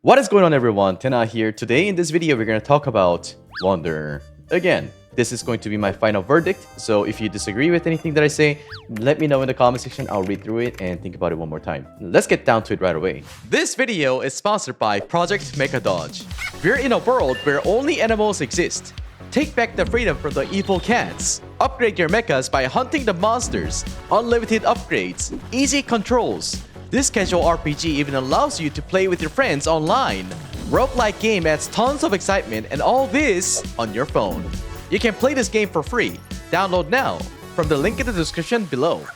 What is going on, everyone? Tena here. Today in this video we're going to talk about Wonder. Again, this is going to be my final verdict, so if you disagree with anything that I say, let me know in the comment section. I'll read through it and think about it one more time. Let's get down to it right away. This video is sponsored by Project Mecha Dodge. We're in a world where only animals exist. Take back the freedom from the evil cats. Upgrade your mechas by hunting the monsters. Unlimited upgrades. Easy controls. This casual RPG even allows you to play with your friends online. Roguelike game adds tons of excitement, and all this on your phone. You can play this game for free. Download now from the link in the description below.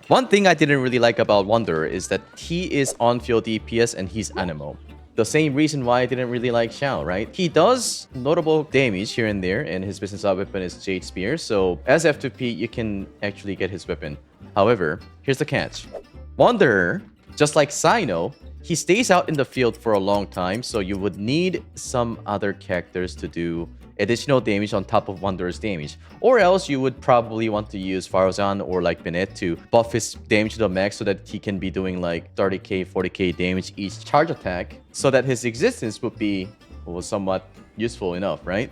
One thing I didn't really like about Wonder is that he is on-field DPS and he's Anemo. The same reason why I didn't really like Xiao, right? He does notable damage here and there, and his business weapon is Jade Spear, so as F2P, you can actually get his weapon. However, here's the catch. Wanderer, just like Sino, he stays out in the field for a long time, so you would need some other characters to do additional damage on top of Wanderer's damage. Or else you would probably want to use Farazan or like Bennett to buff his damage to the max so that he can be doing like 30k, 40k damage each charge attack, so that his existence would be somewhat useful enough, right?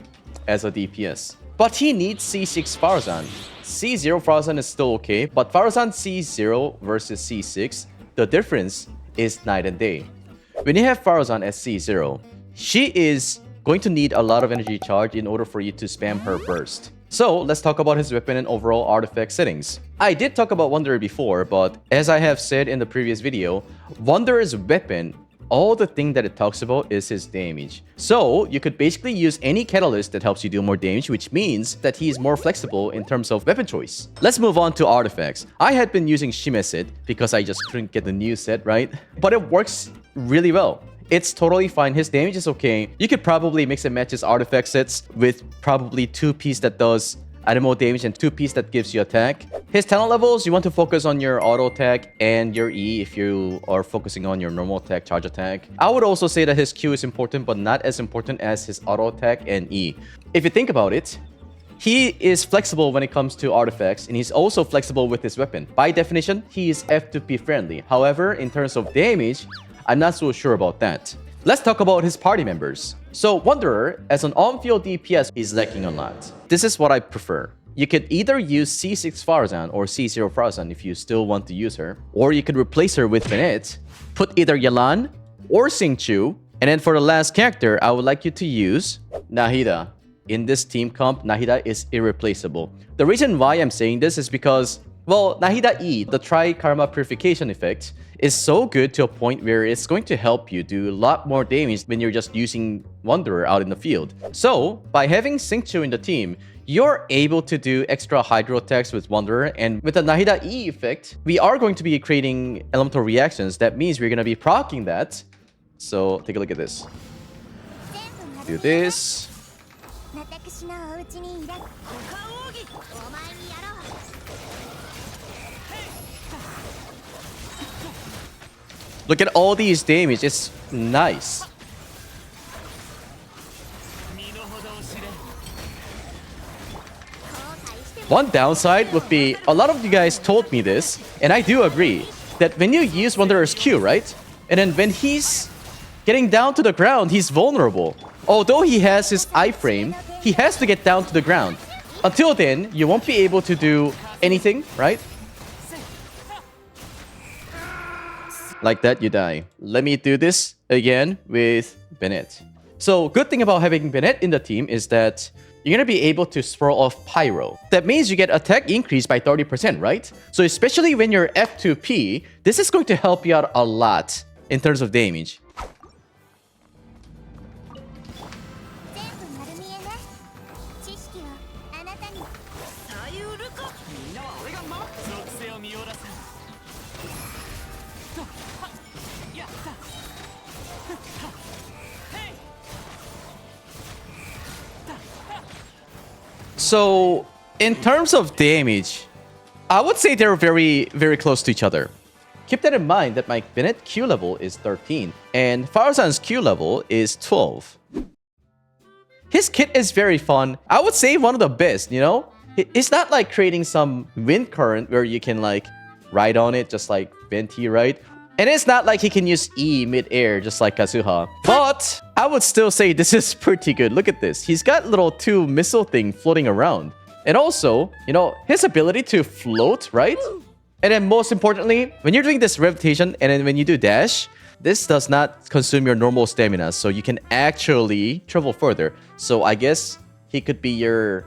As a DPS. But he needs C6 Farazan. C0 Farazan is still okay, but Farazan C0 versus C6, the difference is night and day. When you have Farazan as C0, she is going to need a lot of energy charge in order for you to spam her burst. So let's talk about his weapon and overall artifact settings. I did talk about Wanderer before, but as I have said in the previous video, Wanderer's weapon, all the thing that it talks about is his damage. So you could basically use any catalyst that helps you do more damage, which means that he is more flexible in terms of weapon choice. Let's move on to artifacts. I had been using Shimeset because I just couldn't get the new set, right? But it works really well. It's totally fine. His damage is okay. You could probably mix and match his artifact sets with probably 2-piece that does animal damage and 2-piece that gives you attack. His talent levels, you want to focus on your auto attack and your E if you are focusing on your normal attack, charge attack. I would also say that his Q is important, but not as important as his auto attack and E. If you think about it, he is flexible when it comes to artifacts, and he's also flexible with his weapon. By definition, he is F2P friendly. However, in terms of damage, I'm not so sure about that. Let's talk about his party members. So Wanderer, as an on-field DPS, is lacking a lot. This is what I prefer. You could either use C6 Farazan or C0 Farazan if you still want to use her, or you could replace her with Bennett, put either Yalan or Xingqiu, and then for the last character, I would like you to use Nahida. In this team comp, Nahida is irreplaceable. The reason why I'm saying this is because, well, Nahida E, the Tri-Karma Purification effect, is so good to a point where it's going to help you do a lot more damage when you're just using Wanderer out in the field. So, by having Xingqiu in the team, you're able to do extra hydro attacks with Wanderer, and with the Nahida E effect, we are going to be creating elemental reactions. That means we're going to be proccing that. So, take a look at this. Do this. Look at all these damage, it's nice. One downside would be, a lot of you guys told me this, and I do agree, that when you use Wanderer's Q, right? And then when he's getting down to the ground, he's vulnerable. Although he has his iframe, he has to get down to the ground. Until then, you won't be able to do anything, right? Like that, you die. Let me do this again with Bennett. So, good thing about having Bennett in the team is that you're gonna be able to swirl off Pyro. That means you get attack increase by 30%, right? So, especially when you're F2P, this is going to help you out a lot in terms of damage. So, in terms of damage, I would say they're very, very close to each other. Keep that in mind that my Bennett Q level is 13 and Farazan's Q level is 12. His kit is very fun. I would say one of the best, you know? It's not like creating some wind current where you can like ride on it just like Venti, right? And it's not like he can use E mid-air just like Kazuha. But I would still say this is pretty good. Look at this. He's got little 2 missile thing floating around. And also, you know, his ability to float, right? And then most importantly, when you're doing this revitation and then when you do dash, this does not consume your normal stamina. So you can actually travel further. So I guess he could be your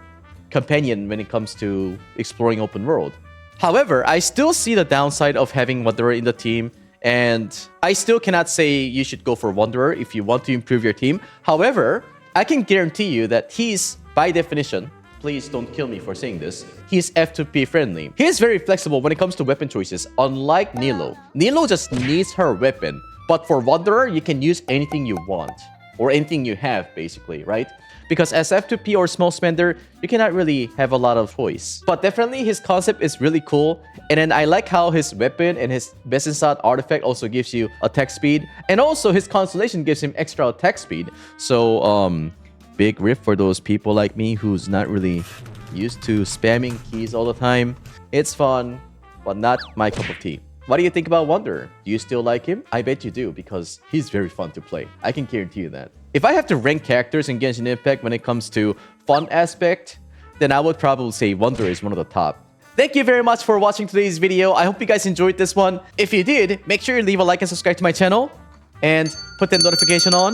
companion when it comes to exploring open world. However, I still see the downside of having Wanderer in the team. And I still cannot say you should go for Wanderer if you want to improve your team. However, I can guarantee you that he's, by definition, please don't kill me for saying this, he's F2P friendly. He is very flexible when it comes to weapon choices, unlike Nilo. Nilo just needs her weapon. But for Wanderer, you can use anything you want. Or anything you have, basically, right? Because as F2P or small spender, you cannot really have a lot of choice. But definitely his concept is really cool. And then I like how his weapon and his Best in Slot artifact also gives you attack speed. And also his constellation gives him extra attack speed. So, big rip for those people like me who's not really used to spamming keys all the time. It's fun, but not my cup of tea. What do you think about Wanderer? Do you still like him? I bet you do, because he's very fun to play. I can guarantee you that. If I have to rank characters in Genshin Impact when it comes to fun aspect, then I would probably say Wanderer is one of the top. Thank you very much for watching today's video. I hope you guys enjoyed this one. If you did, make sure you leave a like and subscribe to my channel. And put that notification on.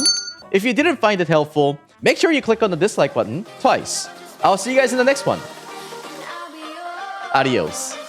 If you didn't find it helpful, make sure you click on the dislike button twice. I'll see you guys in the next one. Adios.